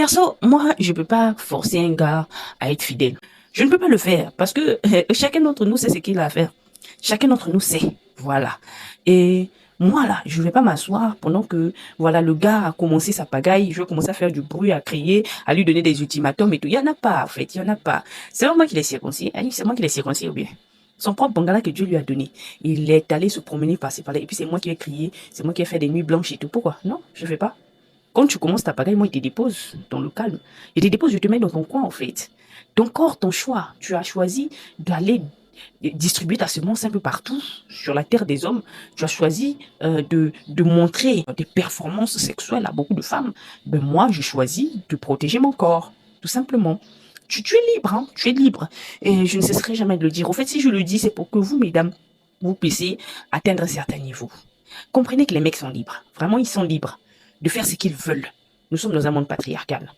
Perso, moi, je peux pas forcer un gars à être fidèle. Je ne peux pas le faire parce que chacun d'entre nous sait ce qu'il a à faire. Chacun d'entre nous sait. Voilà. Et moi, là, je vais pas m'asseoir pendant que, voilà, le gars a commencé sa pagaille. Je vais commencer à faire du bruit, à crier, à lui donner des ultimatums et tout. Il y en a pas, en fait. Il y en a pas. C'est pas moi qui l'ai circoncis. Hein, c'est moi qui l'ai circoncis ou bien. Son propre bangala que Dieu lui a donné. Il est allé se promener par-ci par-là. Et puis c'est moi qui ai crié. C'est moi qui ai fait des nuits blanches et tout. Pourquoi? Non, je fais pas. Quand tu commences ta pagaille, moi, il te dépose dans le calme. Il te dépose, je te mets dans ton coin, en fait. Ton corps, ton choix. Tu as choisi d'aller distribuer ta semence un peu partout sur la terre des hommes. Tu as choisi de montrer des performances sexuelles à beaucoup de femmes. Ben moi, j'ai choisi de protéger mon corps, tout simplement. Tu es libre, hein, tu es libre. Et je ne cesserai jamais de le dire. Au fait, si je le dis, c'est pour que vous, mesdames, vous puissiez atteindre un certain niveau. Comprenez que les mecs sont libres. Vraiment, ils sont libres de faire ce qu'ils veulent. Nous sommes dans un monde patriarcal.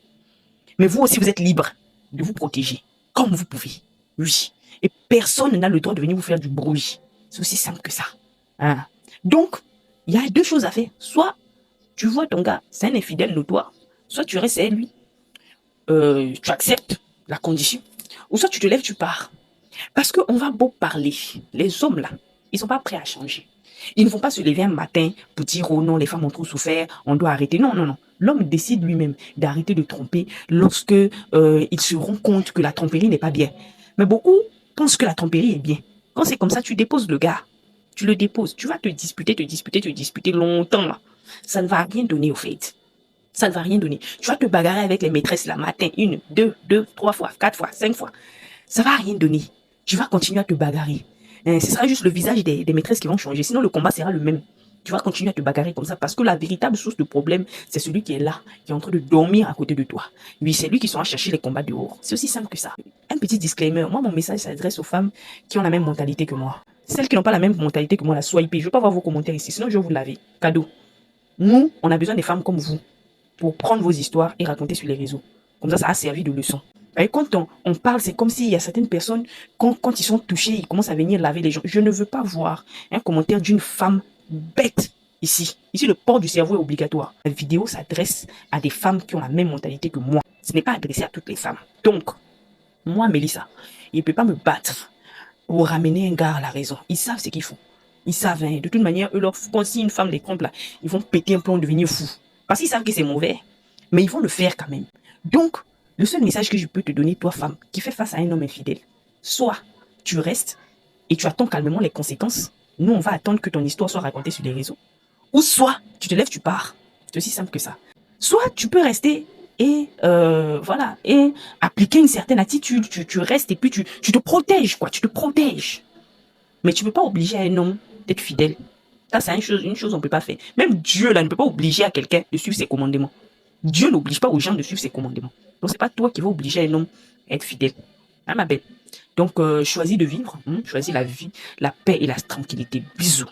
Mais vous aussi, vous êtes libre de vous protéger, comme vous pouvez. Oui. Et personne n'a le droit de venir vous faire du bruit. C'est aussi simple que ça. Hein? Donc, il y a deux choses à faire. Soit tu vois ton gars, c'est un infidèle notoire. Soit tu restes avec lui. Tu acceptes la condition. Ou soit tu te lèves, tu pars. Parce qu'on va beau parler. Les hommes là, ils sont pas prêts à changer. Ils ne vont pas se lever un matin pour dire oh non, les femmes ont trop souffert, on doit arrêter. Non, non, non. L'homme décide lui-même d'arrêter de tromper lorsque il se rend compte que la tromperie n'est pas bien. Mais beaucoup pensent que la tromperie est bien. Quand c'est comme ça, tu déposes le gars. Tu le déposes. Tu vas te disputer longtemps là. Ça ne va rien donner au fait. Ça ne va rien donner. Tu vas te bagarrer avec les maîtresses le matin, une, deux, trois fois, quatre fois, cinq fois. Ça va rien donner. Tu vas continuer à te bagarrer. Ce sera juste le visage des maîtresses qui vont changer. Sinon, le combat sera le même. Tu vas continuer à te bagarrer comme ça parce que la véritable source de problème, c'est celui qui est là, qui est en train de dormir à côté de toi. Oui, c'est lui qui sera chercher les combats dehors. C'est aussi simple que ça. Un petit disclaimer. Moi, mon message s'adresse aux femmes qui ont la même mentalité que moi. Celles qui n'ont pas la même mentalité que moi, la swipez. Je ne veux pas voir vos commentaires ici, sinon je vais vous laver. Cadeau. Nous, on a besoin des femmes comme vous pour prendre vos histoires et raconter sur les réseaux. Comme ça a servi de leçon. Et quand on parle, c'est comme s'il y a certaines personnes, quand ils sont touchés, ils commencent à venir laver les gens. Je ne veux pas voir un commentaire d'une femme bête ici. Ici, le port du cerveau est obligatoire. La vidéo s'adresse à des femmes qui ont la même mentalité que moi. Ce n'est pas adressé à toutes les femmes. Donc, moi, Mélissa, il ne peut pas me battre pour ramener un gars à la raison. Ils savent ce qu'ils font. Ils savent, hein. De toute manière, eux, quand si une femme les trompe là, ils vont péter un plomb, devenir fous. Parce qu'ils savent que c'est mauvais. Mais ils vont le faire quand même. Donc, le seul message que je peux te donner, toi, femme, qui fait face à un homme infidèle, soit tu restes et tu attends calmement les conséquences. Nous, on va attendre que ton histoire soit racontée sur les réseaux. Ou soit tu te lèves, tu pars. C'est aussi simple que ça. Soit tu peux rester et voilà, et appliquer une certaine attitude. Tu restes et puis tu te protèges, quoi. Tu te protèges. Mais tu ne peux pas obliger un homme d'être fidèle. Ça, c'est une chose qu'on ne peut pas faire. Même Dieu, là, ne peut pas obliger à quelqu'un de suivre ses commandements. Dieu n'oblige pas aux gens de suivre ses commandements. Donc, c'est pas toi qui vas obliger un homme à être fidèle. Hein, ma belle? Donc, choisis de vivre. Choisis la vie, la paix et la tranquillité. Bisous.